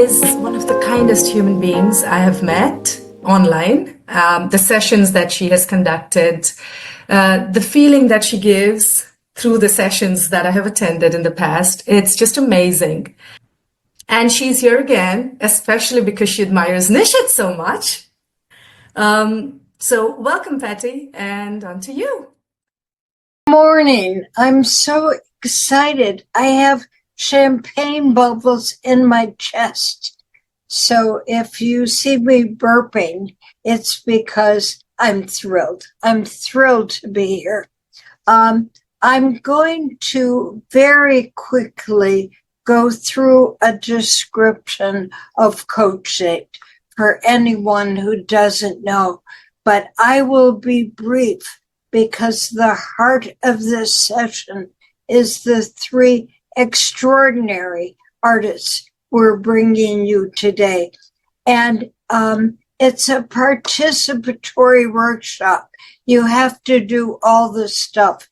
is one of the kindest human beings I have met online. The sessions that she has conducted, the feeling that she gives through the sessions that I have attended in the past, it's just amazing. And she's here again, especially because she admires Nishit so much. So welcome, Patty, and on to you. Morning. I'm so excited. I have champagne bubbles in my chest. So if you see me burping, it's because I'm thrilled. I'm thrilled to be here. I'm going to very quickly go through a description of C.O.A.C.H for anyone who doesn't know, but I will be brief because the heart of this session is the three extraordinary artists we're bringing you today. And it's a participatory workshop. You have to do all the stuff.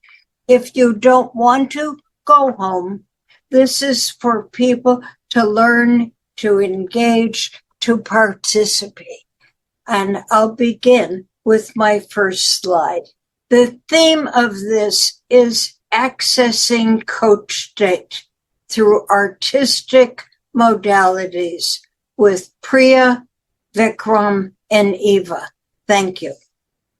If you don't want to, go home. This is for people to learn, to engage, to participate. And I'll begin with my first slide. The theme of this is accessing C.O.A.C.H through artistic modalities with Priya, Vikram, and Eva. Thank you.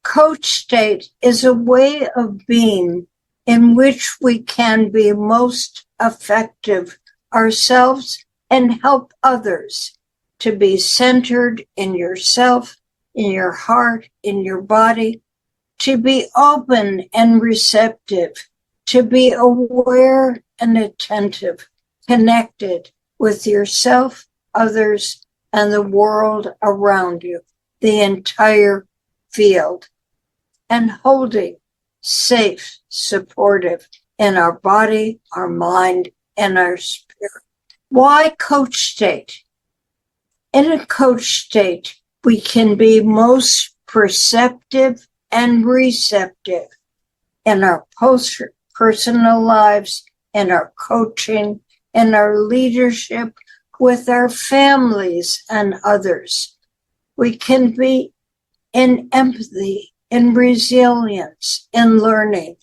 C.O.A.C.H is a way of being in which we can be most effective ourselves and help others to be centered in yourself, in your heart, in your body, to be open and receptive, to be aware and attentive, connected with yourself, others, and the world around you, the entire field, and holding safe, supportive in our body, our mind, and our spirit. Why C.O.A.C.H? In a C.O.A.C state, we can be most perceptive and receptive in our personal lives, in our coaching, in our leadership, with our families and others. We can be in empathy, in resilience, in learning.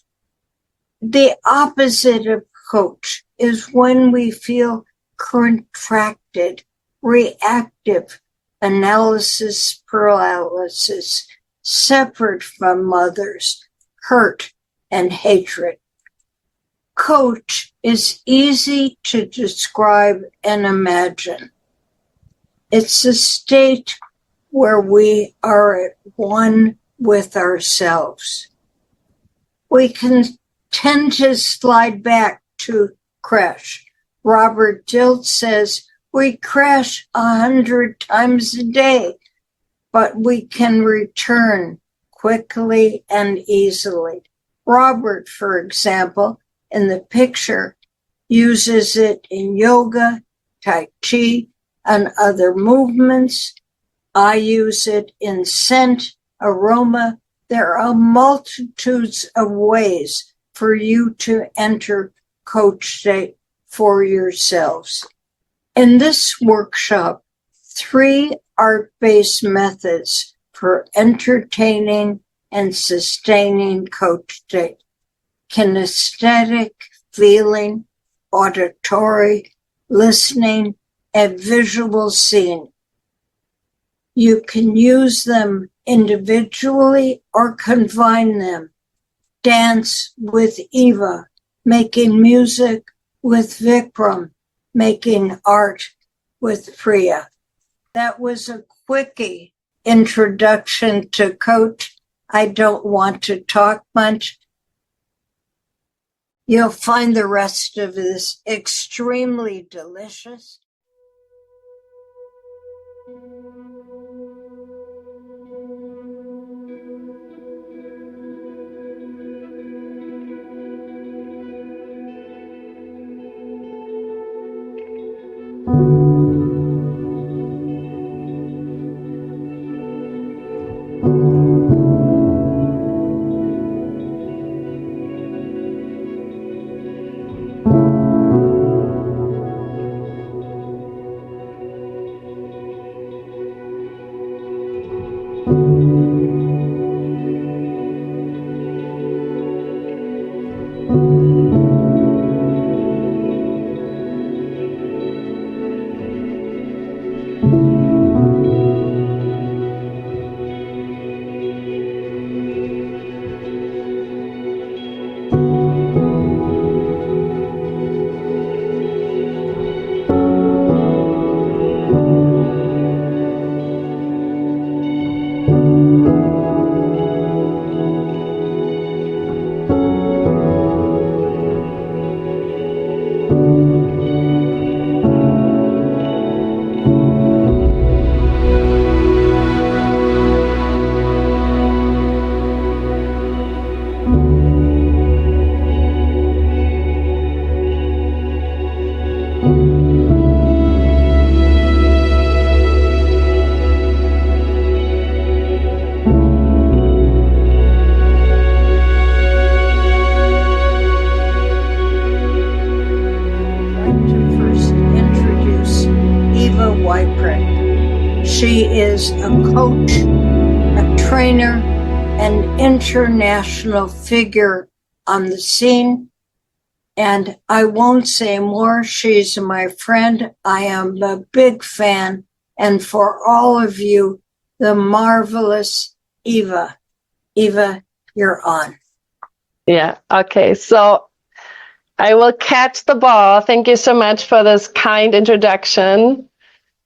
The opposite of C.O.A.C.H is when we feel contracted, reactive, analysis paralysis, separate from others, hurt and hatred. C.O.A.C.H is easy to describe and imagine. It's a state where we are at one with ourselves. We can tend to slide back to crash. Robert Dilts says we crash 100 times a day, but we can return quickly and easily. Robert, for example, in the picture, uses it in yoga, Tai Chi, and other movements. I use it in scent, aroma. There are multitudes of ways for you to enter C.O.A.C.H state for yourselves. In this workshop, 3 art-based methods for entertaining and sustaining C.O.A.C.H state: kinesthetic, feeling, auditory, listening, and visual seeing. You can use them individually or combine them. Dance with Eva, making music with Vikram, making art with Priya. That was a quickie introduction to C.O.A.C.H. I don't want to talk much. You'll find the rest of this extremely delicious. is a coach, a trainer, an international figure on the scene. And I won't say more. She's my friend. I am a big fan. And for all of you, the marvelous Eva. Eva, you're on. Yeah, okay. So I will catch the ball. Thank you so much for this kind introduction.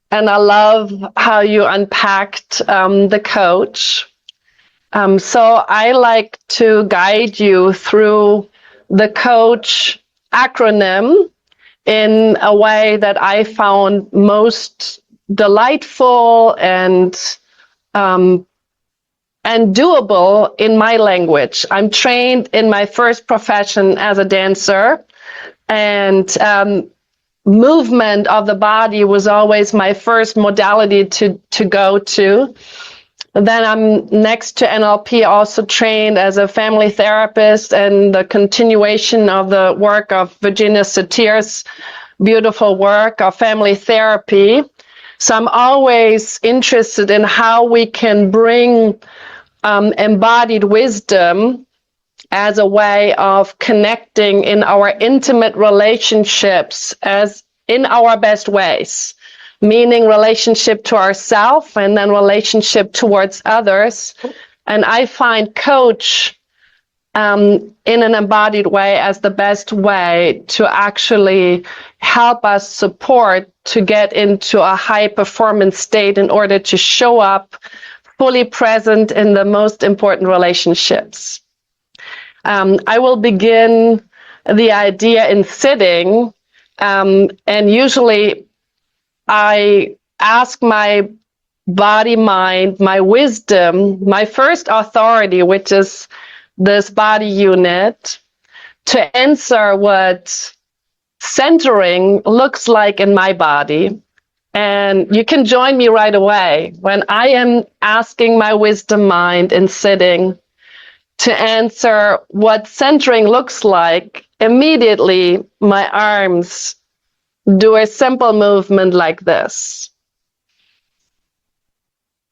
And I love how you unpacked the coach. So I like to guide you through the COACH acronym in a way that I found most delightful and doable in my language. I'm trained in my first profession as a dancer, and movement of the body was always my first modality to go to. Then I'm next to NLP also trained as a family therapist, and the continuation of the work of Virginia Satir's beautiful work of family therapy. So I'm always interested in how we can bring embodied wisdom as a way of connecting in our intimate relationships as in our best ways, meaning relationship to ourselves and then relationship towards others. And I find coach in an embodied way as the best way to actually help us support to get into a high performance state in order to show up fully present in the most important relationships. I will begin the idea in sitting, and usually I ask my body, mind, my wisdom, my first authority, which is this body unit, to answer what centering looks like in my body. And you can join me right away when I am asking my wisdom mind in sitting to answer what centering looks like. Immediately, my arms do a simple movement like this.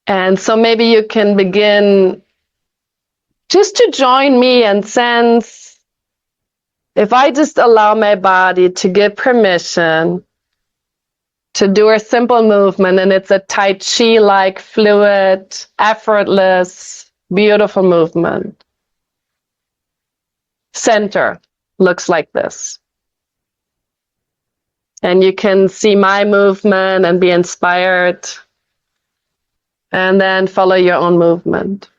And so maybe you can begin just to join me and sense, if I just allow my body to give permission to do a simple movement, and it's a Tai Chi-like, fluid, effortless, beautiful movement. Center looks like this. And you can see my movement and be inspired, and then follow your own movement.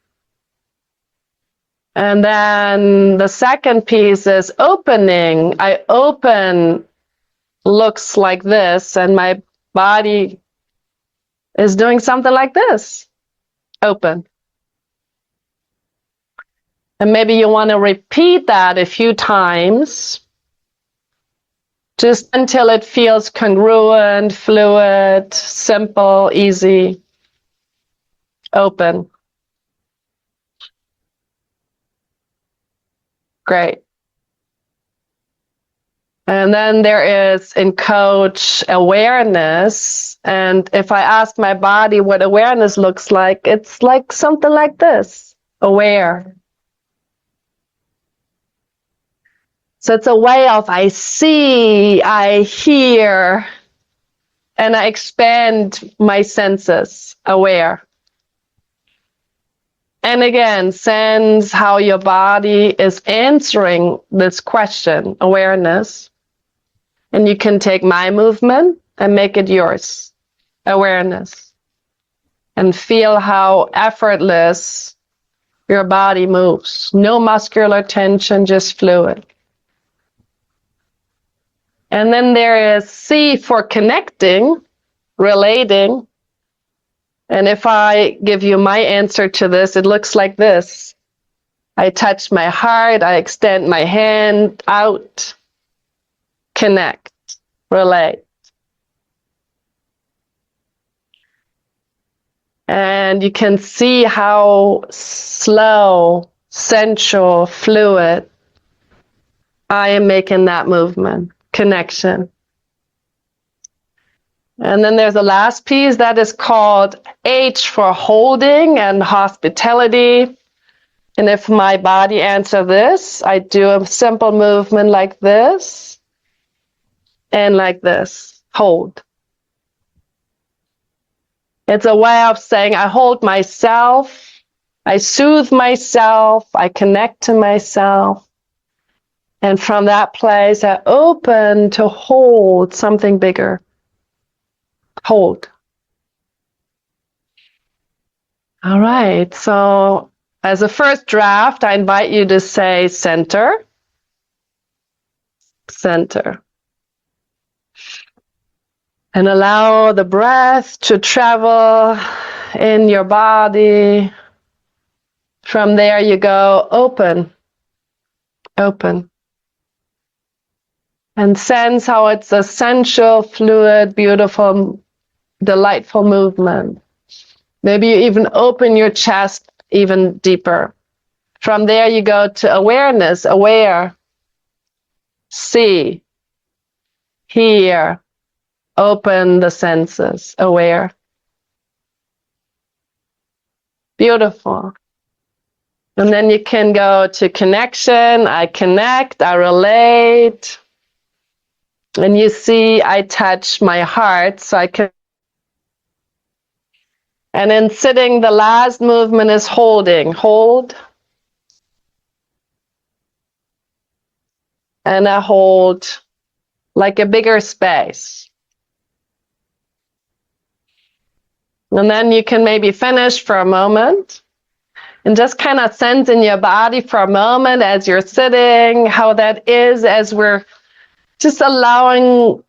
And then the second piece is opening. I open looks like this, and my body is doing something like this. Open. And maybe you want to repeat that a few times, just until it feels congruent, fluid, simple, easy. Open. Great. And then there is in COACH awareness. And if I ask my body what awareness looks like, it's like something like this. Aware. So it's a way of I see, I hear, and I expand my senses, aware. And again, sense how your body is answering this question, awareness. And you can take my movement and make it yours, awareness. And feel how effortless your body moves. No muscular tension, just fluid. And then there is C for connecting, relating. And if I give you my answer to this, it looks like this. I touch my heart, I extend my hand out, connect, relate. And you can see how slow, sensual, fluid I am making that movement, connection. And then there's the last piece that is called H for holding and hospitality. And if my body answers this, I do a simple movement like this and like this. Hold. It's a way of saying I hold myself, I soothe myself, I connect to myself. And from that place, I open to hold something bigger. Hold. All right. So as a first draft, I invite you to say center. Center. And allow the breath to travel in your body. From there you go open. Open. And sense how it's a sensual, fluid, beautiful, delightful movement. Maybe you even open your chest even deeper. From there you go to awareness, aware. See, hear, open the senses, aware. Beautiful. And then you can go to connection. I connect, I relate. And you see, I touch my heart, so I can. And in sitting, the last movement is holding. Hold. And I hold like a bigger space. And then you can maybe finish for a moment and just kind of sense in your body for a moment as you're sitting, how that is as we're just allowing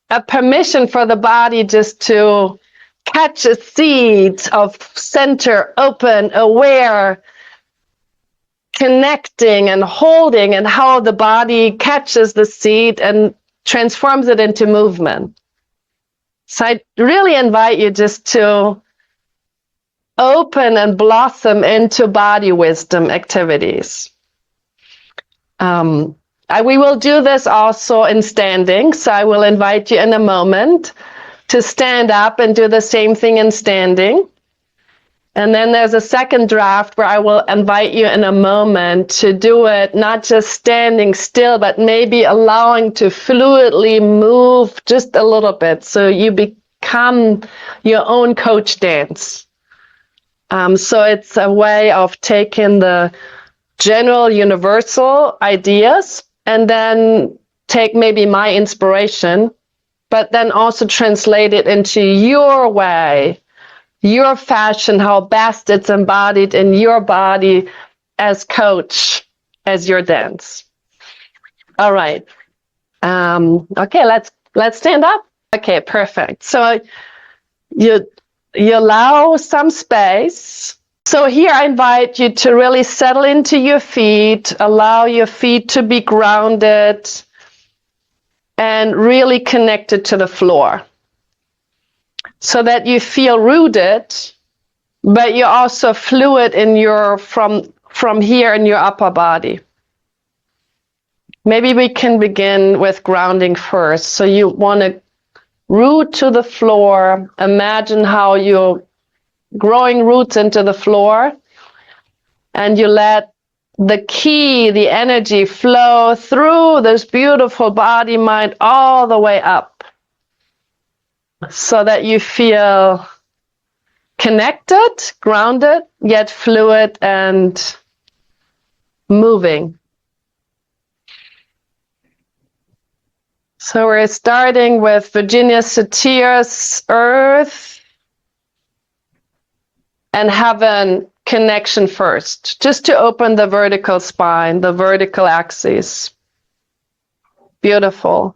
a permission for the body just to catch a seed of center, open, aware, connecting and holding, and how the body catches the seed and transforms it into movement. So I really invite you just to open and blossom into body wisdom activities. We will do this also in standing, so I will invite you in a moment to stand up and do the same thing in standing. And then there's a second draft where I will invite you in a moment to do it, not just standing still, but maybe allowing to fluidly move just a little bit so you become your own coach dance. So it's a way of taking the general universal ideas and then take maybe my inspiration, but then also translate it into your way, your fashion, how best it's embodied in your body as coach, as your dance. All right. Okay, let's stand up. Okay, perfect. So you allow some space. So here I invite you to really settle into your feet, allow your feet to be grounded and really connected to the floor so that you feel rooted, but you're also fluid in your from here in your upper body. Maybe we can begin with grounding first. So you want to root to the floor. Imagine how you're growing roots into the floor, and you let the ki, the energy, flow through this beautiful body mind all the way up so that you feel connected, grounded, yet fluid and moving. So we're starting with Virginia Satir's Earth and Heaven connection first, just to open the vertical spine, the vertical axis. Beautiful.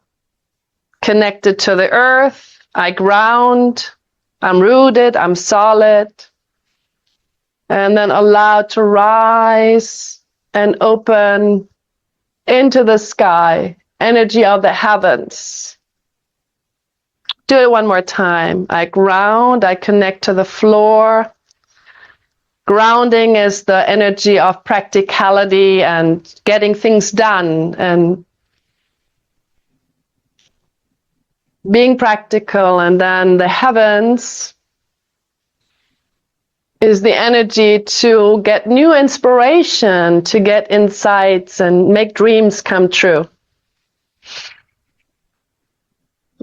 Connected to the earth, I ground, I'm rooted, I'm solid. And then allowed to rise and open into the sky, energy of the heavens. Do it one more time. I ground, I connect to the floor. Grounding is the energy of practicality and getting things done and being practical, and then the heavens is the energy to get new inspiration, to get insights and make dreams come true.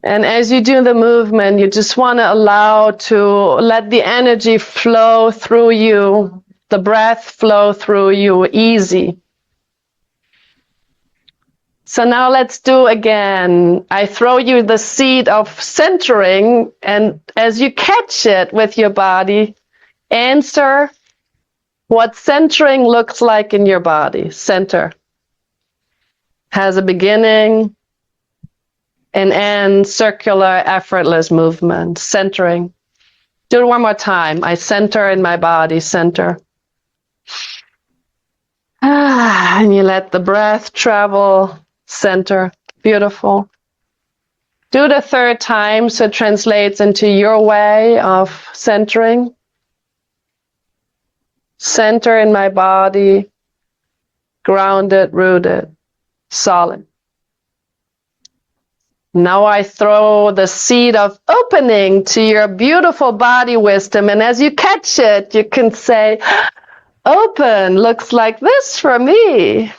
And as you do the movement, you just want to allow to let the energy flow through you, the breath flow through you easy. So now let's do again. I throw you the seed of centering, and as you catch it with your body, answer what centering looks like in your body. Center has a beginning, an end, circular, effortless movement. Centering. Do it one more time. I center in my body. Center. And you let the breath travel. Center. Beautiful. Do it a third time so it translates into your way of centering. Center in my body. Grounded, rooted, solid. Now I throw the seed of opening to your beautiful body wisdom. And as you catch it, you can say, open looks like this for me.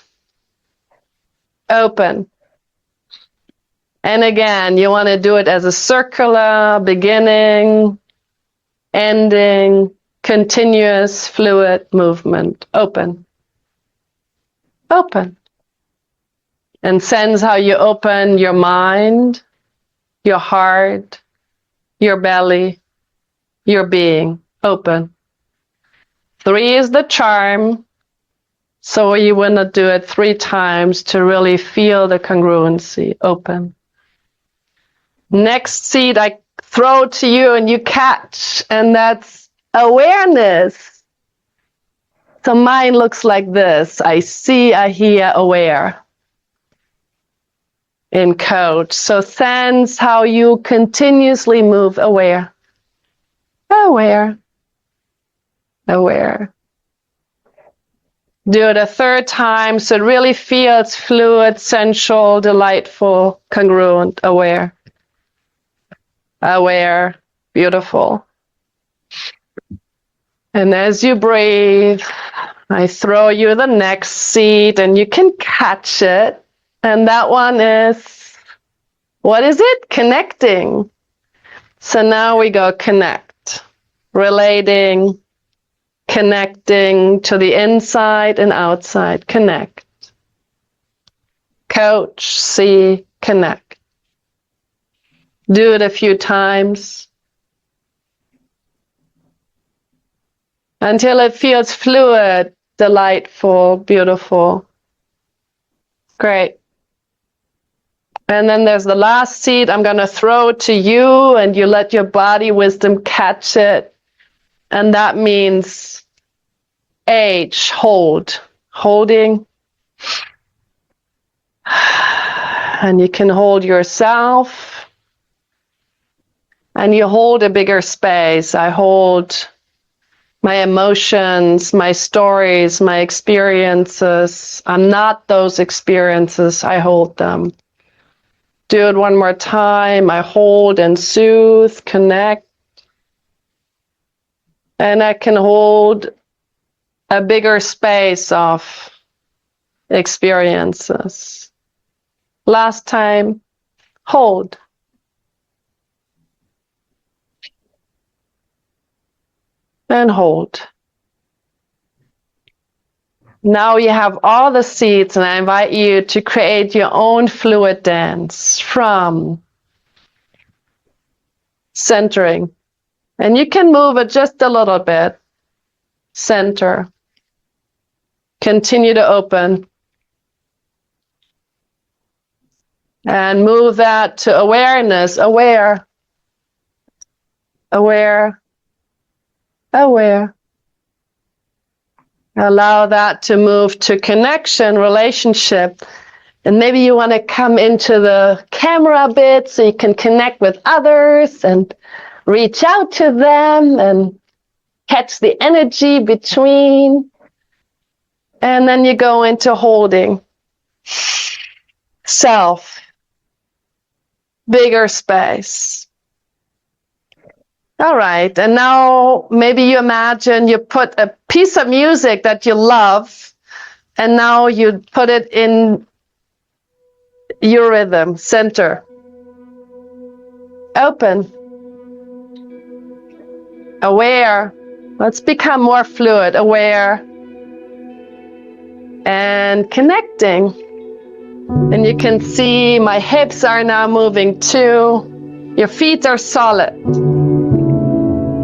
Open. And again, you want to do it as a circular, beginning, ending, continuous, fluid movement. Open. Open. And sense how you open your mind, your heart, your belly, your being. Open. 3 is the charm. So you want to do it 3 times to really feel the congruency. Open. Next seed I throw to you and you catch, and that's awareness. So mine looks like this. I see, I hear, aware. In C.O.A.C.H. So sense how you continuously move aware. Aware. Aware. Do it a third time so it really feels fluid, sensual, delightful, congruent, aware. Aware. Beautiful. And as you breathe, I throw you the next seed and you can catch it. And that one is, what is it? Connecting. So now we go connect, relating, connecting to the inside and outside. Connect. Coach, see, connect. Do it a few times until it feels fluid, delightful, beautiful. Great. And then there's the last seed I'm going to throw to you, and you let your body wisdom catch it. And that means H, hold. Holding. And you can hold yourself. And you hold a bigger space. I hold my emotions, my stories, my experiences. I'm not those experiences. I hold them. Do it one more time. I hold and soothe, connect. And I can hold a bigger space of experiences. Last time, hold. And hold. Now you have all the seeds, and I invite you to create your own fluid dance from centering. And you can move it just a little bit. Center. Continue to open. And move that to awareness. Aware. Aware. Aware. Allow that to move to connection, relationship. And maybe you want to come into the camera a bit so you can connect with others and reach out to them and catch the energy between. And then you go into holding. Self. bigger space. All right, and now maybe you imagine you put a piece of music that you love, and now you put it in your rhythm center. Open. Aware. Let's become more fluid, aware, and connecting. And you can see my hips are now moving too. Your feet are solid.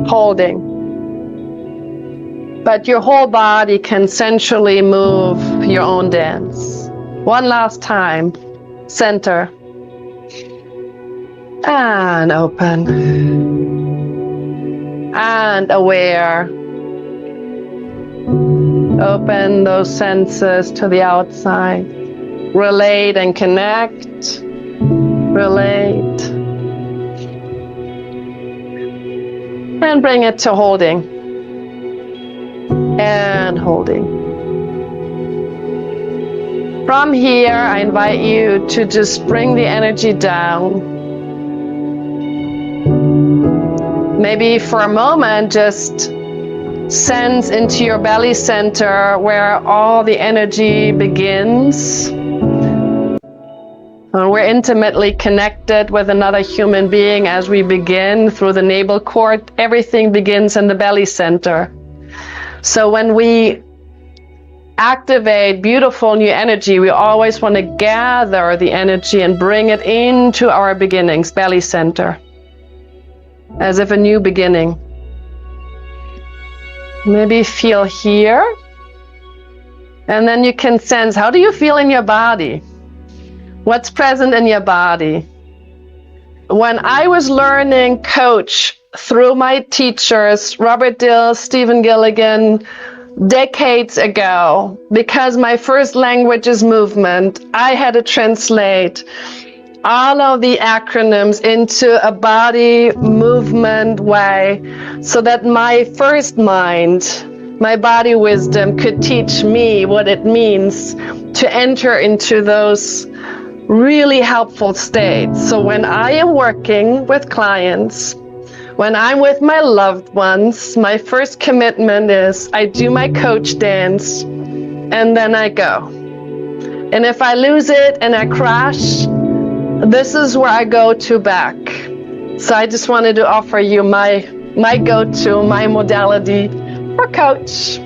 Holding. But your whole body can sensually move your own dance. One last time. Center. And open. And aware. Open those senses to the outside. Relate and connect. Relate. And bring it to holding. And holding. From here, I invite you to just bring the energy down. Maybe for a moment, just sense into your belly center where all the energy begins. And we're intimately connected with another human being as we begin through the navel cord. Everything begins in the belly center. So when we activate beautiful new energy, we always want to gather the energy and bring it into our beginnings, belly center, as if a new beginning. Maybe feel here, and then you can sense, how do you feel in your body? What's present in your body? When I was learning coach through my teachers, Robert Dill, Stephen Gilligan, decades ago, because my first language is movement, I had to translate all of the acronyms into a body movement way so that my first mind, my body wisdom, could teach me what it means to enter into those really helpful states. So when I am working with clients, when I'm with my loved ones, my first commitment is I do my coach dance and then I go. And if I lose it and I crash, this is where I go to back. So I just wanted to offer you my go-to, my modality for coach.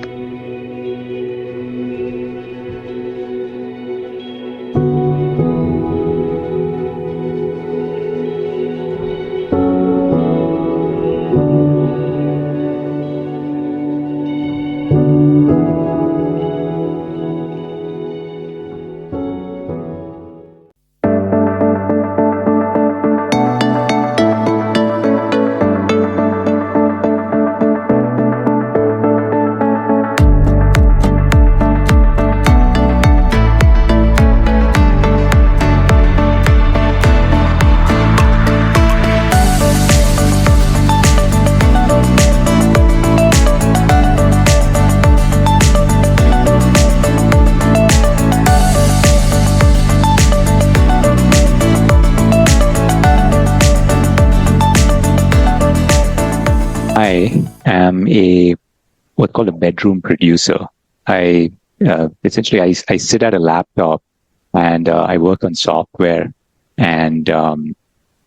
I am what's called a bedroom producer. I essentially sit at a laptop and I work on software and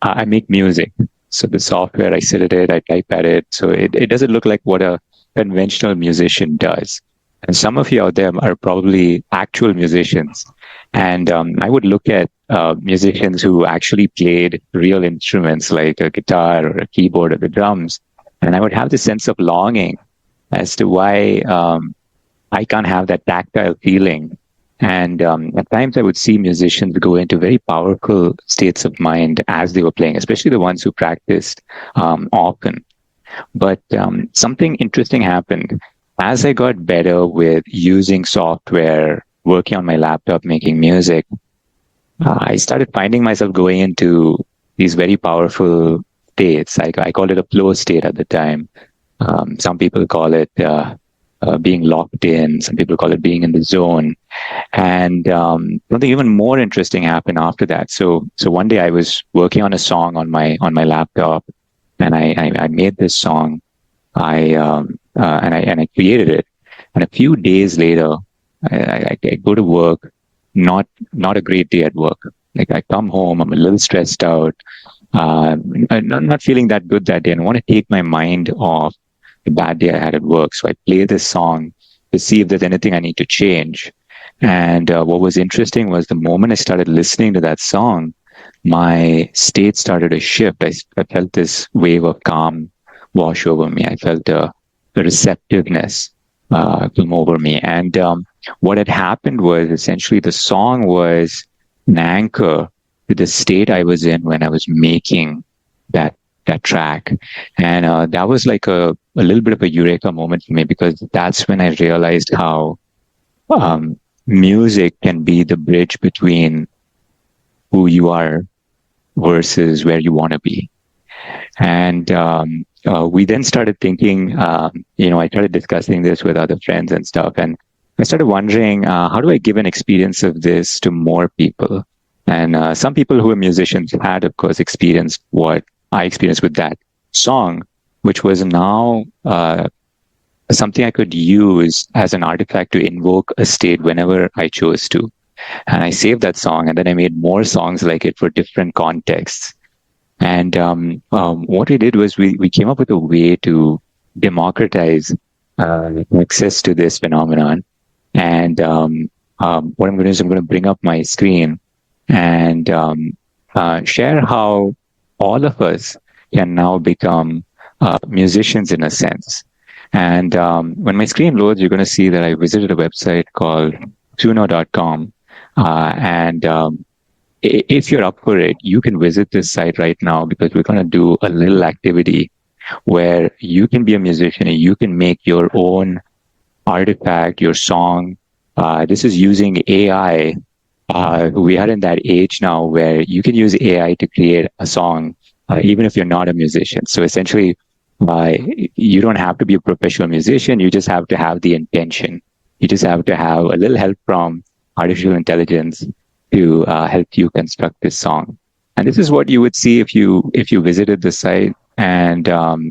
I make music. So the software, I sit at it, I type at it. So it doesn't look like what a conventional musician does. And some of you out there are probably actual musicians. And I would look at musicians who actually played real instruments like a guitar or a keyboard or the drums. And I would have this sense of longing as to why I can't have that tactile feeling. And at times I would see musicians go into very powerful states of mind as they were playing, especially the ones who practiced often. But something interesting happened. As I got better with using software, working on my laptop, making music, I started finding myself going into these very powerful states. I called it a flow state at the time. Some people call it being locked in. Some people call it being in the zone. And something even more interesting happened after that. So one day I was working on a song on my laptop, and I made this song. And I created it. And a few days later, I go to work, not a great day at work. Like I come home, I'm a little stressed out, not feeling that good that day, and I want to take my mind off the bad day I had at work. So I play this song to see if there's anything I need to change. And what was interesting was the moment I started listening to that song, my state started to shift. I felt this wave of calm wash over me. I felt the receptiveness come over me. And what had happened was essentially the song was an anchor to the state I was in when I was making that track. And that was like a little bit of a eureka moment for me, because that's when I realized how music can be the bridge between who you are versus where you want to be. And we then started thinking, I started discussing this with other friends and stuff. And I started wondering, how do I give an experience of this to more people? And some people who are musicians had, of course, experienced what I experienced with that song, which was now something I could use as an artifact to invoke a state whenever I chose to. And I saved that song, and then I made more songs like it for different contexts. And what we did was we came up with a way to democratize access to this phenomenon. And what I'm going to do is I'm going to bring up my screen and share how all of us can now become musicians in a sense. And when my screen loads, you're going to see that I visited a website called suno.com. And if you're up for it, you can visit this site right now, because we're going to do a little activity where you can be a musician and you can make your own artifact, your song. This is using AI. We are in that age now where you can use AI to create a song, even if you're not a musician. So essentially, you don't have to be a professional musician. You just have to have the intention. You just have to have a little help from artificial intelligence to help you construct this song. And this is what you would see if you visited the site. And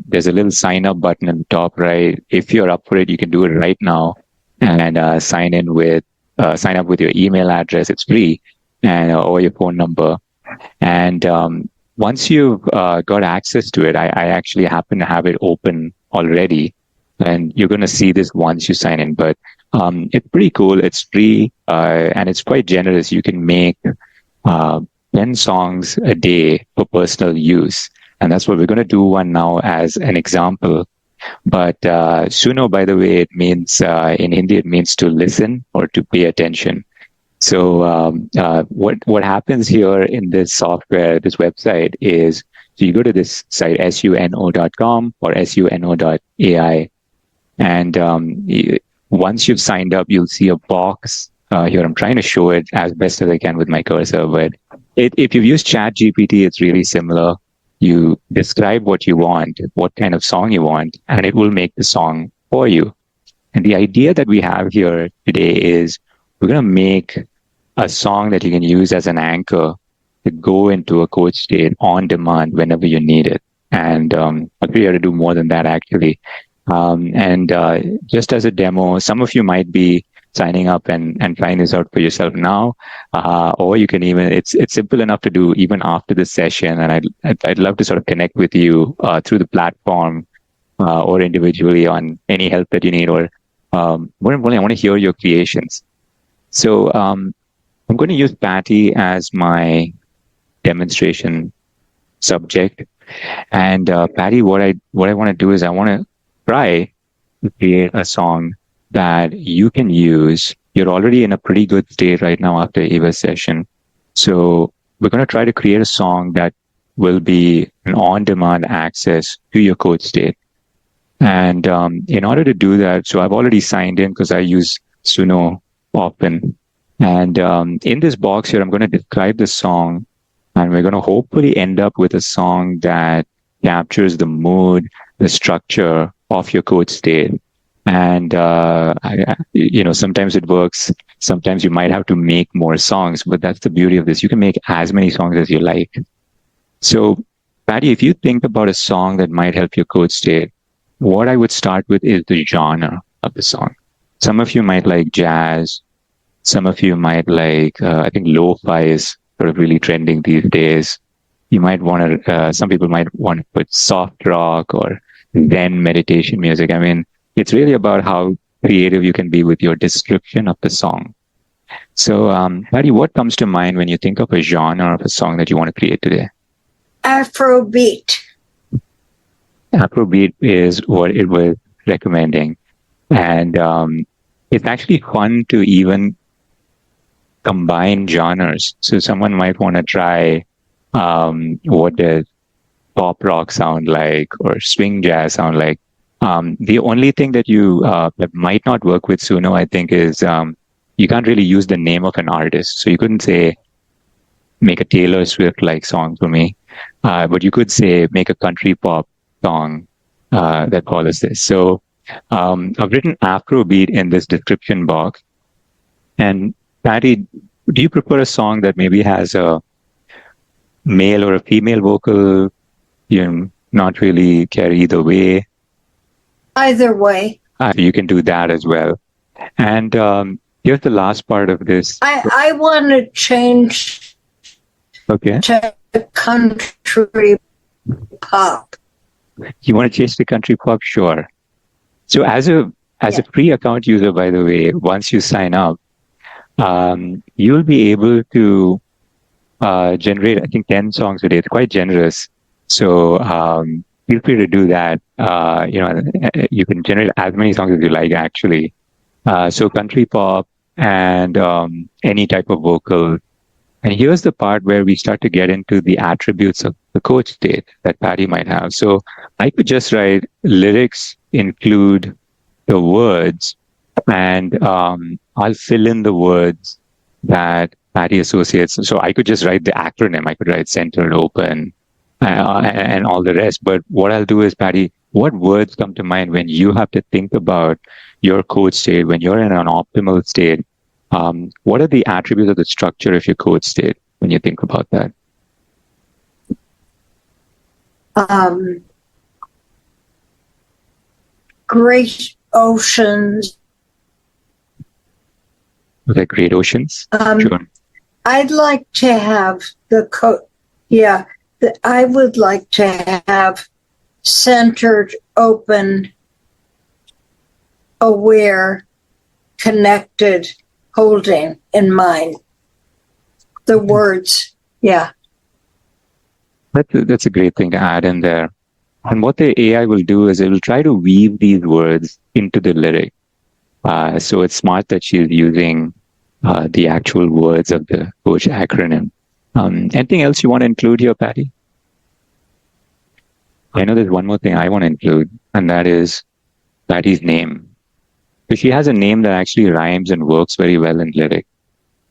there's a little sign up button in the top right. If you're up for it, you can do it right now and sign up with your email address. It's free, and or your phone number. And once you've got access to it, I actually happen to have it open already, and you're going to see this once you sign in. But it's pretty cool. It's free, and it's quite generous. You can make 10 songs a day for personal use. And that's what we're going to do one now as an example. But suno, by the way, it means, in Hindi, it means to listen or to pay attention. So what happens here in this software, this website, is so you go to this site, suno.com or suno.ai. And once you've signed up, you'll see a box here. I'm trying to show it as best as I can with my cursor. But if you've used ChatGPT, it's really similar. You describe what you want, what kind of song you want, and it will make the song for you. And the idea that we have here today is we're going to make a song that you can use as an anchor to go into a coach state on demand whenever you need it. And I'll be able to do more than that, actually. And just as a demo, some of you might be signing up and trying this out for yourself now, or you can even, it's simple enough to do even after the session. And I'd love to sort of connect with you through the platform or individually on any help that you need, or more importantly, I want to hear your creations. So I'm going to use Patty as my demonstration subject. And Patty, what I want to do is I want to try to create a song that you can use. You're already in a pretty good state right now after Eva's session. So we're going to try to create a song that will be an on-demand access to your coach state. And in order to do that, so I've already signed in because I use Suno often. And in this box here, I'm going to describe the song, and we're going to hopefully end up with a song that captures the mood, the structure of your coach state. And, sometimes it works. Sometimes you might have to make more songs, but that's the beauty of this. You can make as many songs as you like. So, Patty, if you think about a song that might help your coach state, what I would start with is the genre of the song. Some of you might like jazz. Some of you might like, I think lo-fi is sort of really trending these days. You might want to, some people might want to put soft rock or Zen meditation music. I mean, it's really about how creative you can be with your description of the song. So, Patty, what comes to mind when you think of a genre of a song that you want to create today? Afrobeat. Afrobeat is what it was recommending. And it's actually fun to even combine genres. So someone might want to try what does pop rock sound like or swing jazz sound like. The only thing that that might not work with Suno, I think, is you can't really use the name of an artist. So you couldn't say, make a Taylor Swift-like song for me. But you could say, make a country pop song that follows this. So I've written Afrobeat in this description box. And Patty, do you prefer a song that maybe has a male or a female vocal? You not really care either way. Either way. You can do that as well. And here's the last part of this. I want to change to country pop. You want to change to country pop? Sure. So as a free account user, by the way, once you sign up, you'll be able to generate, I think, 10 songs a day. It's quite generous. So feel free to do that. You can generate as many songs as you like, actually. So country pop and any type of vocal. And here's the part where we start to get into the attributes of the coach state that Patty might have. So I could just write lyrics include the words, and I'll fill in the words that Patty associates. So I could just write the acronym. I could write centered, open, and all the rest. But what I'll do is, Patty, what words come to mind when you have to think about your coach state, when you're in an optimal state? What are the attributes of the structure of your coach state when you think about that? Great oceans. Like great oceans? Sure. I'd like to have I would like to have centered, open, aware, connected, holding in mind. The words, yeah. That's a great thing to add in there. And what the AI will do is it will try to weave these words into the lyric. So it's smart that she's using the actual words of the coach acronym. Anything else you want to include here, Patty? I know there's one more thing I want to include, and that is Patty's name. So she has a name that actually rhymes and works very well in lyric.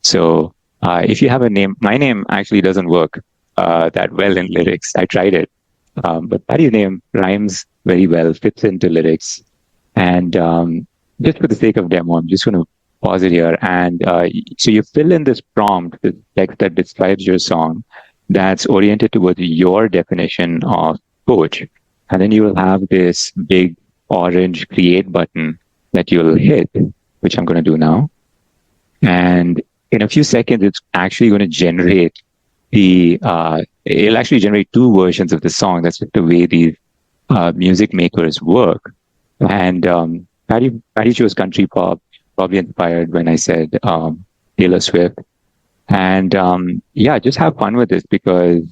So if you have a name, my name actually doesn't work that well in lyrics. I tried it. But Patty's name rhymes very well, fits into lyrics. And just for the sake of demo, I'm just going to pause it here. And so you fill in this prompt, the text that describes your song, that's oriented towards your definition of coach. And then you will have this big orange create button that you'll hit, which I'm going to do now. And in a few seconds, it's actually going to generate it'll actually generate two versions of the song. That's just the way these music makers work. And Patty chose country pop, probably inspired when I said Taylor Swift. And just have fun with this because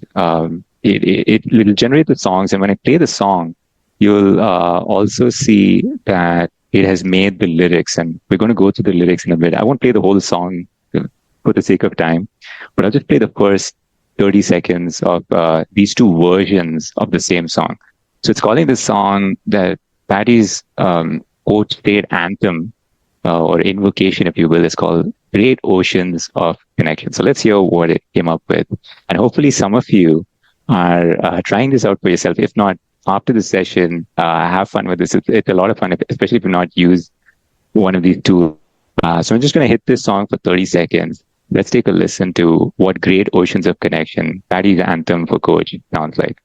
it'll generate the songs. And when I play the song, you'll also see that it has made the lyrics. And we're going to go through the lyrics in a bit. I won't play the whole song for the sake of time, but I'll just play the first 30 seconds of these two versions of the same song. So it's calling the song that Patty's coach state anthem or invocation, if you will, is called Great Oceans of Connection. So let's hear what it came up with. And hopefully some of you are trying this out for yourself. If not, after the session, have fun with this. It's a lot of fun, especially if you've not used one of these tools. So I'm just going to hit this song for 30 seconds. Let's take a listen to what Great Oceans of Connection, Patty's anthem for coach, sounds like.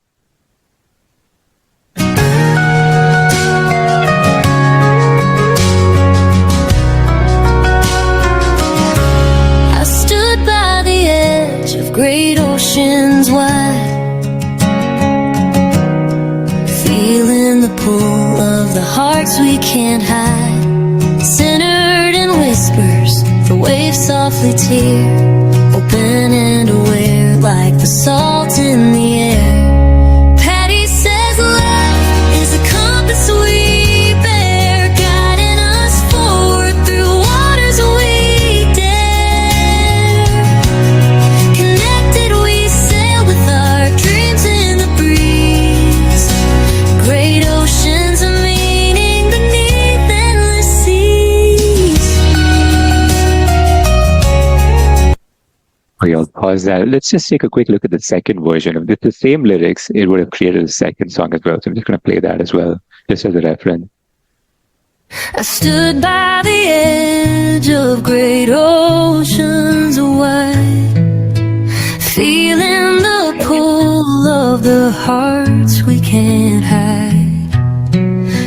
I stood by the edge of great oceans wide, feeling the pull of the hearts we can't hide. Centered in whispers, the waves softly tear, open and aware like the salt in the air. Patty says love is a compass we bear, guiding us forward through waters we dare. Connected we sail with our dreams in the breeze, great oceans of meaning beneath endless seas. Okay, I'll pause that. Let's just take a quick look at the second version. If it's the same lyrics, it would have created a second song as well. So I'm just going to play that as well, just as a reference. I stood by the edge of great oceans wide, feeling the pull of the hearts we can't hide.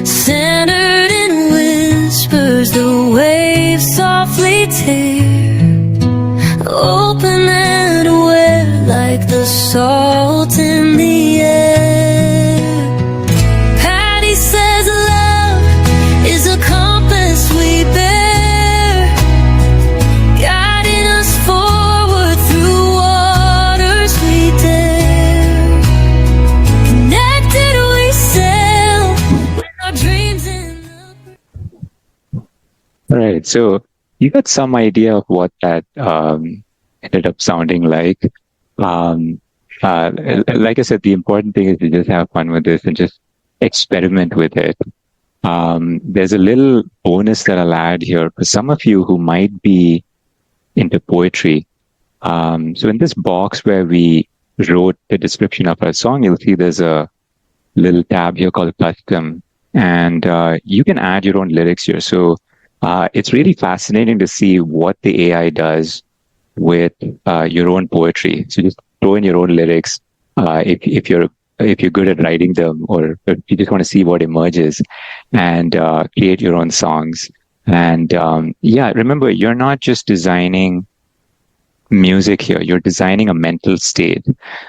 Centered in whispers, the waves softly tear, open and aware like the salt in the air. Patty says love is a compass we bear, guiding us forward through waters we dare. Connected we sail with our dreams in the... All right. So you got some idea of what that ended up sounding like. Like I said, the important thing is to just have fun with this and just experiment with it. There's a little bonus that I'll add here for some of you who might be into poetry. So in this box where we wrote the description of our song, you'll see there's a little tab here called custom, and you can add your own lyrics here. So it's really fascinating to see what the AI does with your own poetry. So just throw in your own lyrics if you're good at writing them, or if you just want to see what emerges, and create your own songs. And remember, you're not just designing music here, you're designing a mental state.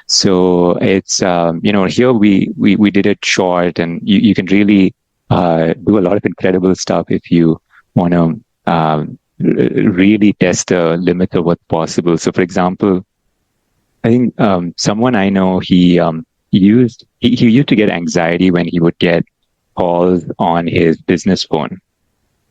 So it's here we did it short, and you can really do a lot of incredible stuff if you want to really test the limits of what's possible. So for example, I think someone I know, he used to get anxiety when he would get calls on his business phone.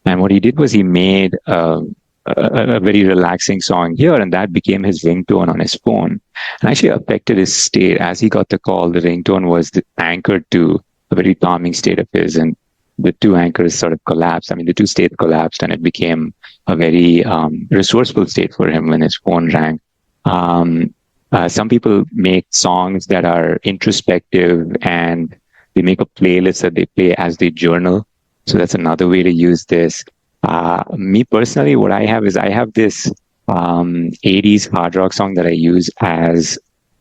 And what he did was he made a very relaxing song here, and that became his ringtone on his phone, and actually affected his state. As he got the call, the ringtone was anchored to a very calming state of his, and the two anchors sort of collapsed. I mean, the two states collapsed, and it became a very resourceful state for him when his phone rang. Some people make songs that are introspective, and they make a playlist that they play as they journal. So that's another way to use this. Me personally, what I have is I have this 80s hard rock song that I use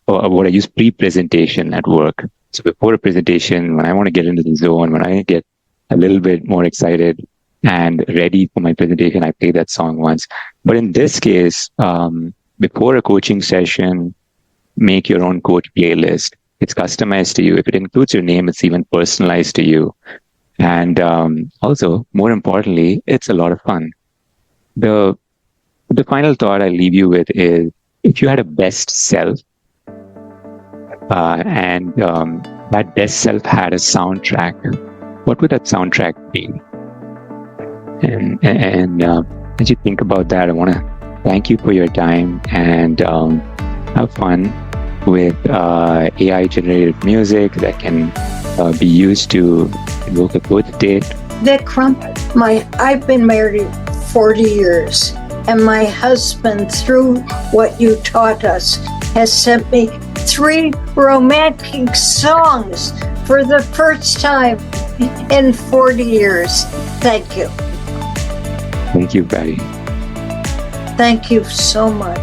what I use pre-presentation at work. So before a presentation, when I want to get into the zone, when I get a little bit more excited and ready for my presentation, I play that song once. But in this case, before a coaching session, make your own coach playlist. It's customized to you. If it includes your name, it's even personalized to you. And also, more importantly, it's a lot of fun. The final thought I leave you with is, if you had a best self, and that best self had a soundtrack, what would that soundtrack be? And as you think about that, I want to thank you for your time, and have fun with AI-generated music that can be used to evoke a good state. Vikram, I've been married 40 years, and my husband, through what you taught us, has sent me 3 romantic songs for the first time in 40 years. Thank you. Thank you, Patty. Thank you so much.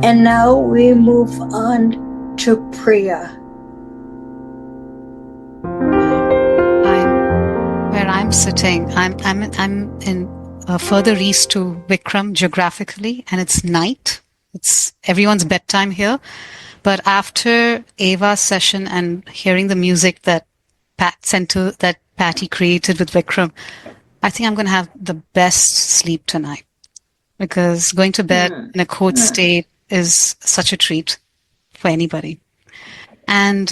And now we move on to Priya. Where I'm sitting, I'm in further east to Vikram geographically, and it's night. It's everyone's bedtime here. But after Ava's session and hearing the music that Patty created with Vikram, I think I'm going to have the best sleep tonight, because going to bed in a coach state is such a treat for anybody. And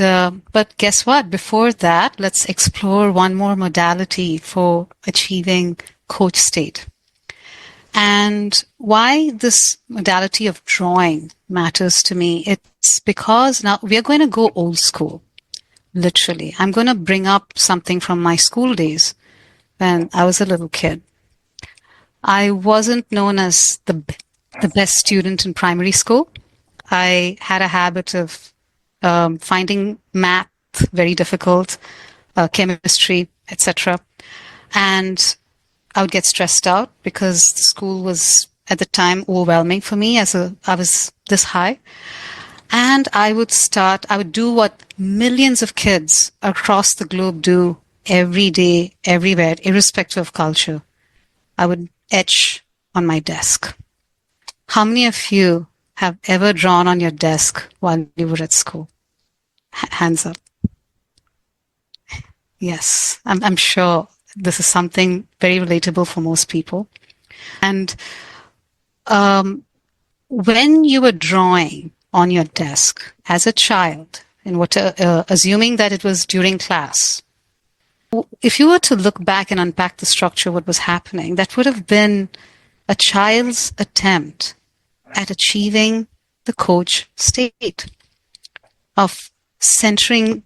but guess what? Before that, let's explore one more modality for achieving coach state. And why this modality of drawing matters to me, it's because now we are going to go old school, literally. I'm going to bring up something from my school days when I was a little kid. I wasn't known as the best student in primary school. I had a habit of finding math very difficult, chemistry, etc. And I would get stressed out because the school was at the time overwhelming for me I was this high. And I would do what millions of kids across the globe do every day, everywhere, irrespective of culture. I would etch on my desk. How many of you have ever drawn on your desk while you were at school? Hands up. Yes, I'm sure this is something very relatable for most people. And when you were drawing on your desk as a child, assuming that it was during class, if you were to look back and unpack the structure of what was happening, that would have been a child's attempt at achieving the coach state of centering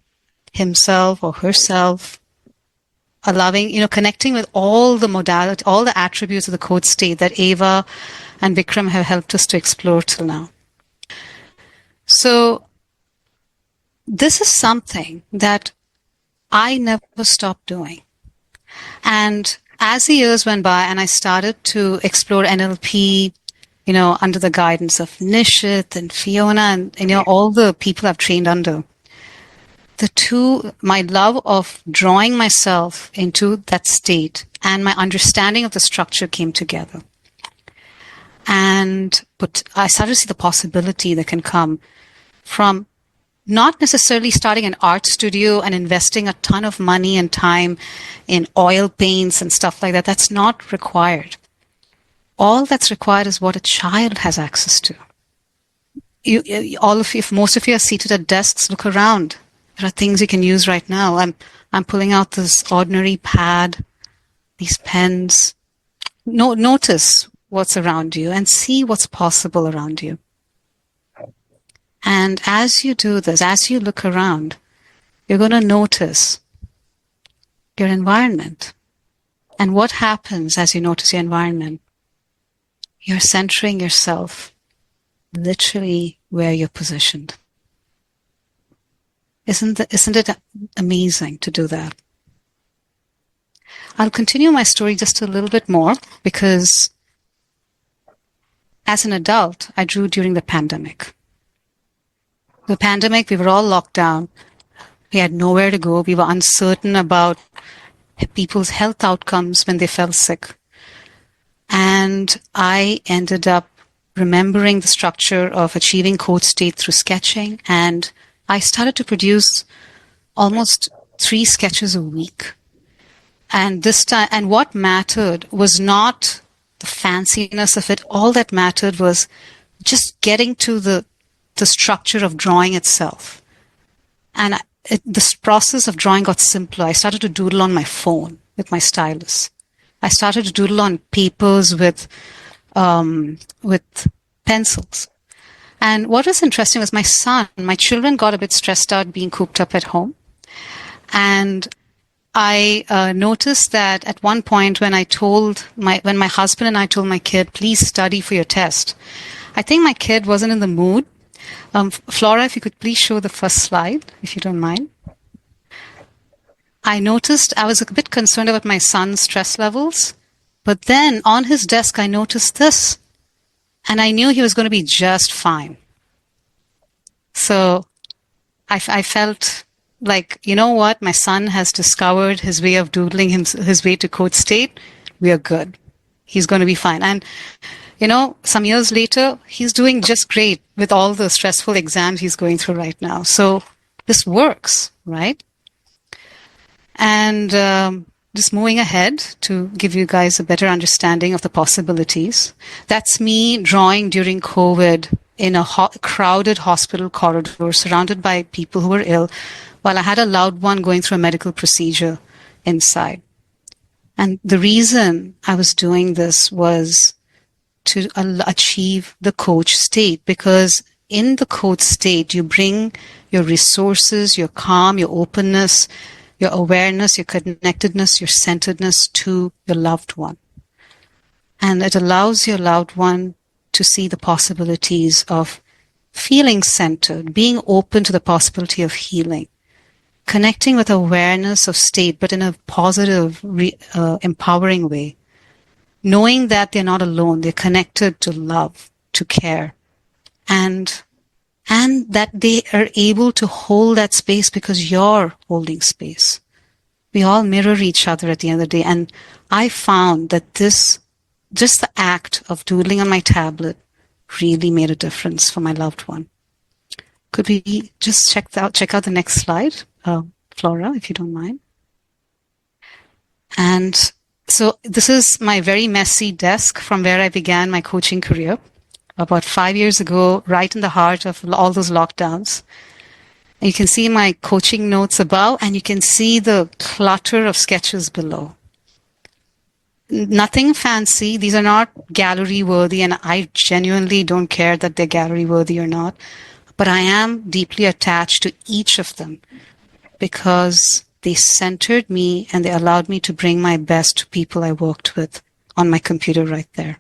himself or herself, allowing, connecting with all the modality, all the attributes of the coach state that Ava and Vikram have helped us to explore till now. So this is something that I never stopped doing. And as the years went by and I started to explore NLP, under the guidance of Nishit and Fiona and all the people I've trained under, my love of drawing myself into that state and my understanding of the structure came together. But I started to see the possibility that can come from not necessarily starting an art studio and investing a ton of money and time in oil paints and stuff like that. That's not required. All that's required is what a child has access to. All of you, if most of you are seated at desks, look around. There are things you can use right now. I'm pulling out this ordinary pad, these pens. Notice what's around you and see what's possible around you. And as you do this, as you look around, you're going to notice your environment. And what happens as you notice your environment? You're centering yourself literally where you're positioned. Isn't it amazing to do that? I'll continue my story just a little bit more because as an adult, I drew during the pandemic. The pandemic, we were all locked down. We had nowhere to go. We were uncertain about people's health outcomes when they fell sick. And I ended up remembering the structure of achieving C.O.A.C.H state through sketching. And I started to produce almost 3 sketches a week. And this time, and what mattered was not the fanciness of it. All that mattered was just getting to the structure of drawing itself. And this process of drawing got simpler. I started to doodle on my phone with my stylus. I started to doodle on papers with pencils. And what was interesting was my children got a bit stressed out being cooped up at home. And I noticed that at one point when when my husband and I told my kid, please study for your test, I think my kid wasn't in the mood. Flora, if you could please show the first slide, if you don't mind. I noticed I was a bit concerned about my son's stress levels, but then on his desk, I noticed this, and I knew he was going to be just fine. So I felt like, you know what? My son has discovered his way of doodling his way to C.O.A.C.H state. We are good. He's going to be fine. And, some years later, he's doing just great with all the stressful exams he's going through right now. So this works, right? And just moving ahead to give you guys a better understanding of the possibilities. That's me drawing during COVID in a crowded hospital corridor surrounded by people who were ill, while I had a loved one going through a medical procedure inside. And the reason I was doing this was to achieve the C.O.A.C.H state, because in the C.O.A.C.H state, you bring your resources, your calm, your openness, your awareness, your connectedness, your centeredness to your loved one. And it allows your loved one to see the possibilities of feeling centered, being open to the possibility of healing, connecting with awareness of state, but in a positive, empowering way, knowing that they're not alone, they're connected to love, to care, and that they are able to hold that space because you're holding space. We all mirror each other at the end of the day. And I found that just the act of doodling on my tablet really made a difference for my loved one. Could we just check out the next slide, Flora, if you don't mind? And so this is my very messy desk from where I began my coaching career about 5 years ago, right in the heart of all those lockdowns. And you can see my coaching notes above, and you can see the clutter of sketches below. Nothing fancy. These are not gallery worthy, and I genuinely don't care that they're gallery worthy or not. But I am deeply attached to each of them because they centered me and they allowed me to bring my best to people I worked with on my computer right there.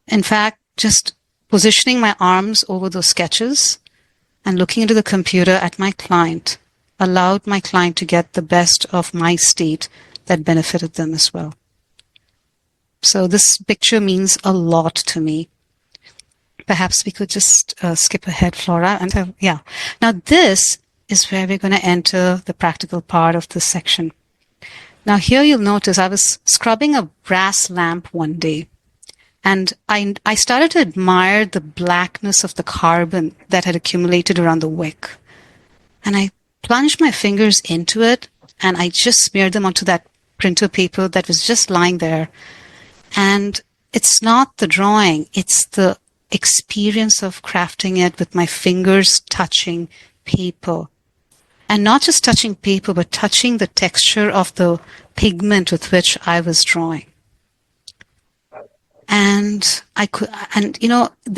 In fact, just positioning my arms over those sketches and looking into the computer at my client allowed my client to get the best of my state that benefited them as well. So this picture means a lot to me. Perhaps we could just skip ahead, Flora. And yeah. Now this is where we're going to enter the practical part of this section. Now here you'll notice I was scrubbing a brass lamp one day, And I started to admire the blackness of the carbon that had accumulated around the wick. And I plunged my fingers into it, and I just smeared them onto that printer paper that was just lying there. And it's not the drawing, it's the experience of crafting it with my fingers touching paper. And not just touching paper, but touching the texture of the pigment with which I was drawing. And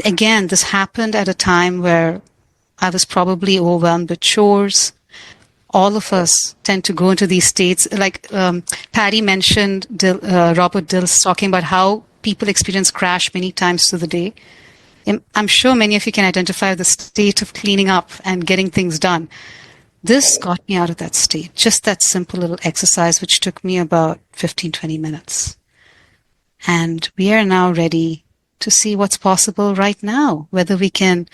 again, this happened at a time where I was probably overwhelmed with chores. All of us tend to go into these states. Like Patty mentioned, Robert Dills talking about how people experience crash many times through the day. I'm sure many of you can identify the state of cleaning up and getting things done. This got me out of that state. Just that simple little exercise, which took me about 15-20 minutes. And we are now ready to see what's possible right now, whether we can,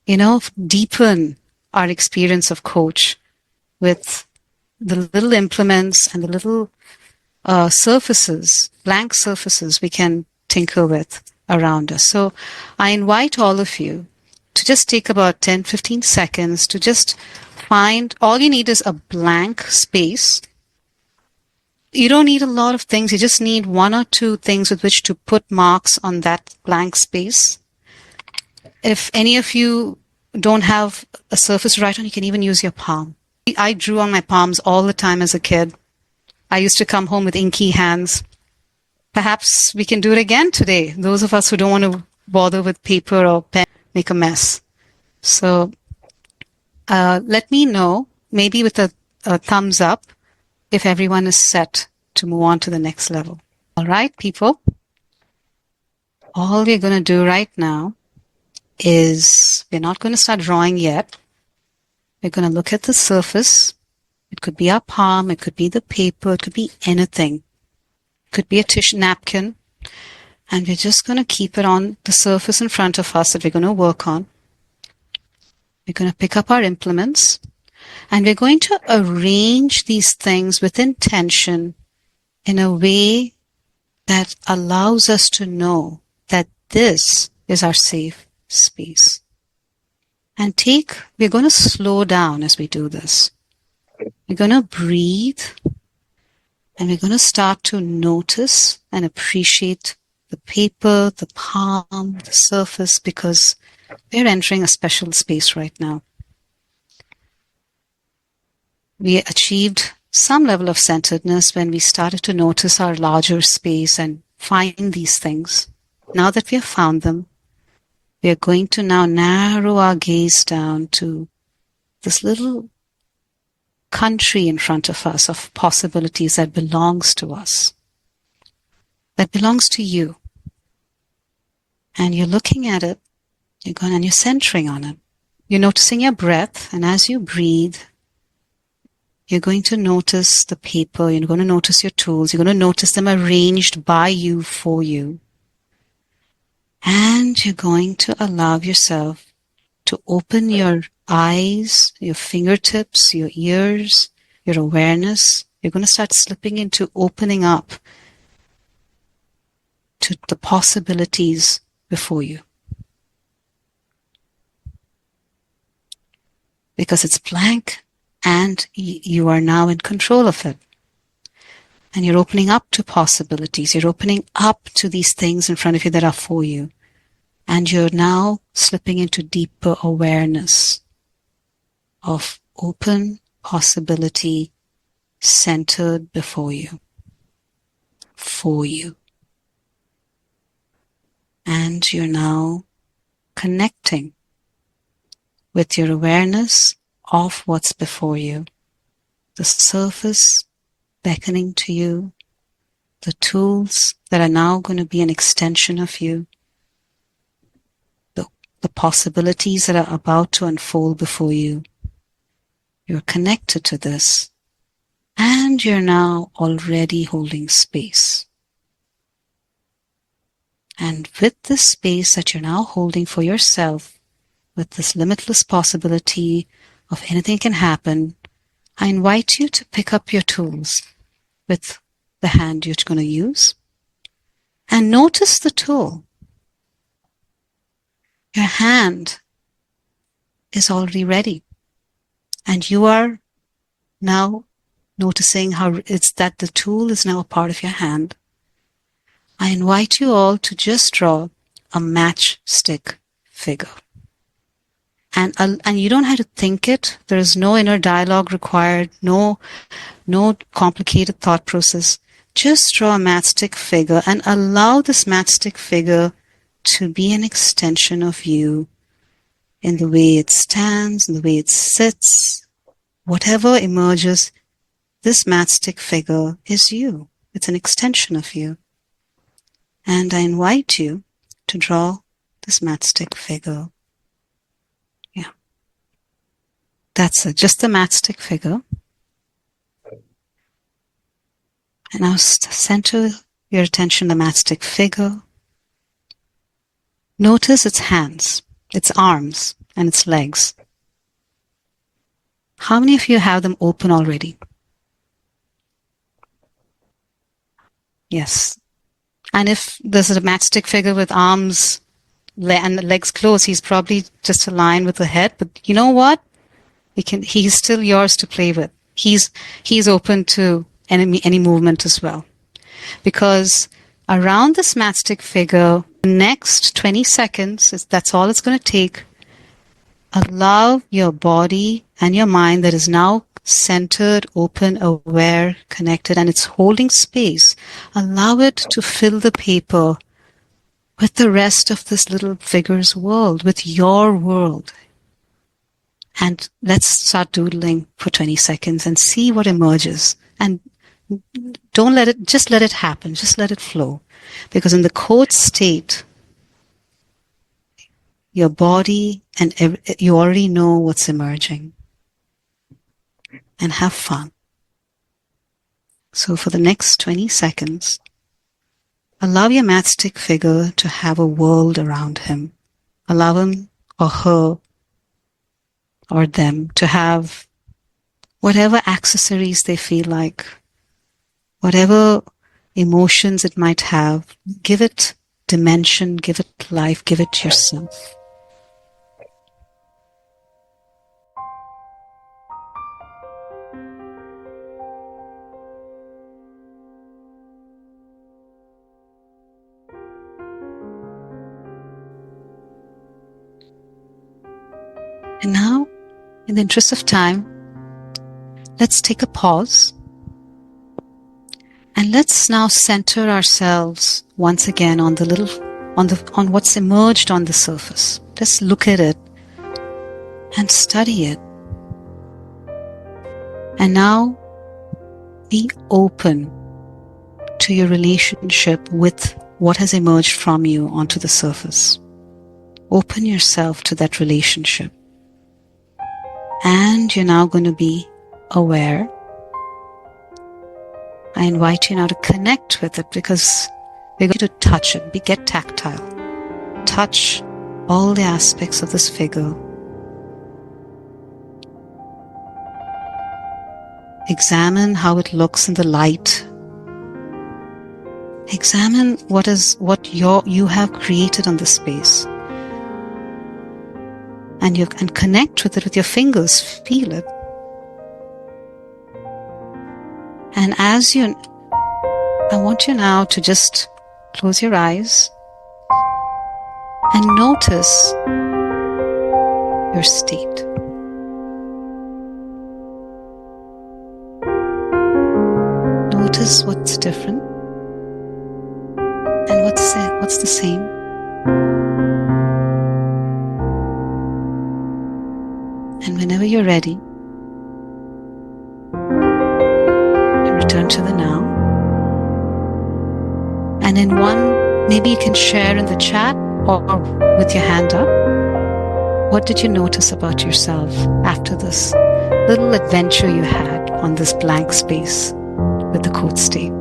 deepen our experience of C.O.A.C.H with the little implements and the little blank surfaces we can tinker with around us. So I invite all of you to just take about 10-15 seconds to just find, all you need is a blank space. You don't need a lot of things. You just need one or two things with which to put marks on that blank space. If any of you don't have a surface to write on, you can even use your palm. I drew on my palms all the time as a kid. I used to come home with inky hands. Perhaps we can do it again today. Those of us who don't want to bother with paper or pen make a mess. So let me know, maybe with a thumbs up, if everyone is set to move on to the next level. All right, people? All we're going to do right now is we're not going to start drawing yet. We're going to look at the surface. It could be our palm. It could be the paper. It could be anything. It could be a tissue napkin. And we're just going to keep it on the surface in front of us that we're going to work on. We're going to pick up our implements. And we're going to arrange these things with intention in a way that allows us to know that this is our safe space. And we're going to slow down as we do this. We're going to breathe, and we're going to start to notice and appreciate the paper, the palm, the surface, because we're entering a special space right now. We achieved some level of centeredness when we started to notice our larger space and find these things. Now that we have found them, we are going to now narrow our gaze down to this little country in front of us of possibilities that belongs to us, that belongs to you. And you're looking at it, you're going and you're centering on it. You're noticing your breath, and as you breathe, you're going to notice the paper, you're going to notice your tools, you're going to notice them arranged by you for you. And you're going to allow yourself to open your eyes, your fingertips, your ears, your awareness. You're going to start slipping into opening up to the possibilities before you. Because it's blank and you are now in control of it. And you're opening up to possibilities. You're opening up to these things in front of you that are for you. And you're now slipping into deeper awareness of open possibility centered before you, for you. And you're now connecting with your awareness of what's before you, the surface beckoning to you, the tools that are now going to be an extension of you, the possibilities that are about to unfold before you. You're connected to this, and you're now already holding space. And with this space that you're now holding for yourself, with this limitless possibility of anything can happen, I invite you to pick up your tools with the hand you're going to use. And notice the tool. Your hand is already ready. And you are now noticing how it's that the tool is now a part of your hand. I invite you all to just draw a matchstick figure. And you don't have to think it. There is no inner dialogue required, no complicated thought process. Just draw a matchstick figure and allow this matchstick figure to be an extension of you in the way it stands, in the way it sits. Whatever emerges, this matchstick figure is you. It's an extension of you. And I invite you to draw this matchstick figure. Yeah. That's it. Just the matchstick figure. And now center your attention on the matchstick figure. Notice its hands, its arms, and its legs. How many of you have them open already? Yes. And if there's a matchstick figure with arms and legs closed, he's probably just aligned with the head. But you know what? He's still yours to play with. He's open to any movement as well. Because around this matchstick figure, the next 20 seconds, that's all it's going to take. Allow your body and your mind that is now centered, open, aware, connected, and it's holding space. Allow it to fill the paper with the rest of this little figure's world, with your world. And let's start doodling for 20 seconds and see what emerges. And just let it happen. Just let it flow. Because in the C.O.A.C.H state, your body and you already know what's emerging. And have fun. So for the next 20 seconds, allow your matchstick figure to have a world around him. Allow him or her or them to have whatever accessories they feel like, whatever emotions it might have. Give it dimension, give it life, give it yourself. And now, in the interest of time, let's take a pause. And let's now center ourselves once again on what's emerged on the surface. Just look at it and study it. And now be open to your relationship with what has emerged from you onto the surface. Open yourself to that relationship. And you're now going to be aware. I invite you now to connect with it because we're going to touch it. Get tactile. Touch all the aspects of this figure. Examine how it looks in the light. Examine what you have created on the space. And connect with it with your fingers. Feel it. And I want you now to just close your eyes and notice your state. Notice what's different and what's the same. And whenever you're ready, return to the now. And in one, maybe you can share in the chat or with your hand up. What did you notice about yourself after this little adventure you had on this blank space with the C.O.A.C.H state?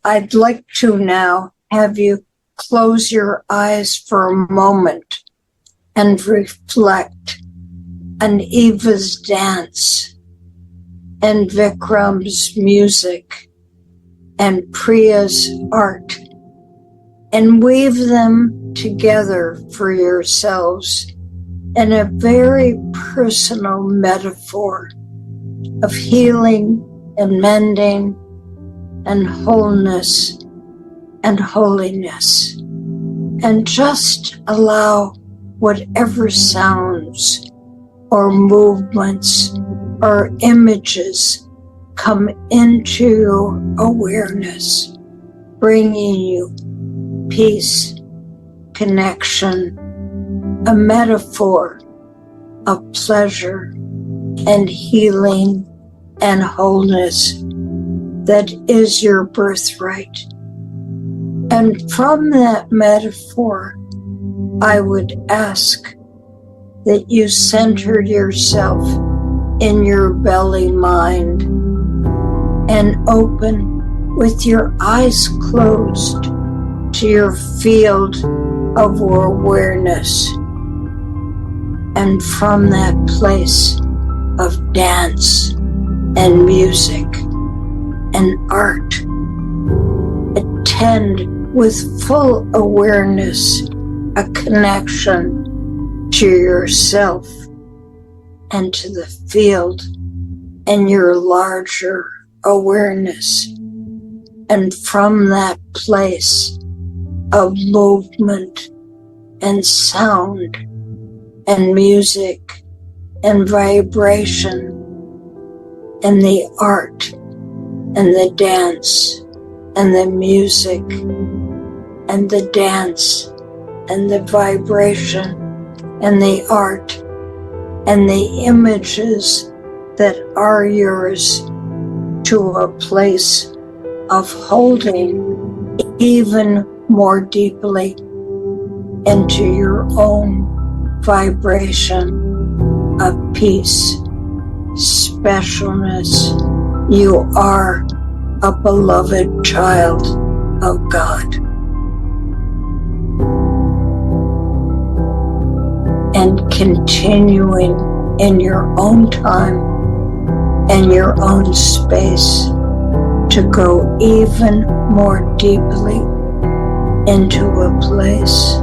I'd like to now have you close your eyes for a moment and reflect on Eva's dance and Vikram's music and Priya's art, and weave them together for yourselves in a very personal metaphor of healing and mending and wholeness and holiness. And just allow whatever sounds or movements or images come into your awareness, bringing you peace, connection, a metaphor of pleasure and healing and wholeness that is your birthright. And from that metaphor, I would ask that you center yourself in your belly mind and open with your eyes closed to your field of awareness. And from that place of dance and music and art, attend with full awareness a connection to yourself and to the field and your larger awareness. And from that place of movement and sound and music and vibration and the art and the dance and the music and the dance and the vibration and the art and the images that are yours, to a place of holding even more deeply into your own vibration of peace, specialness. You are a beloved child of God. And continuing in your own time and your own space to go even more deeply into a place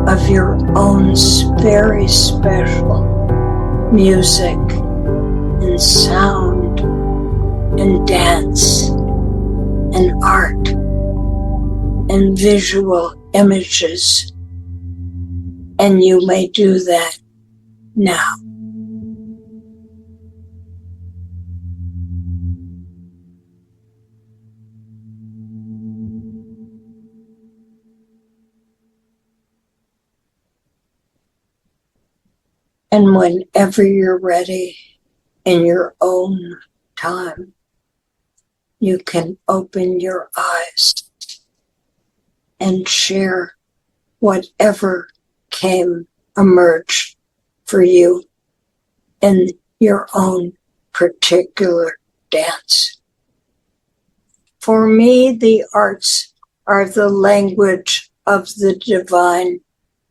of your own very special music and sound and dance and art and visual images. And you may do that now. And whenever you're ready in your own time, you can open your eyes and share whatever emerged for you in your own particular dance. For me, the arts are the language of the divine.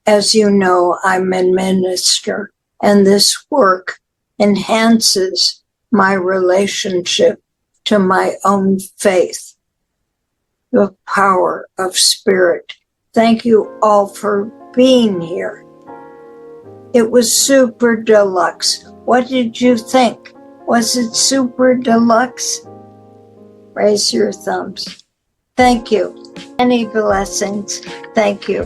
As you know, I'm a minister, and this work enhances my relationship to my own faith, the power of spirit. Thank you all for being here. It was super deluxe. What did you think? Was it super deluxe? Raise your thumbs. Thank you. Many blessings. Thank you.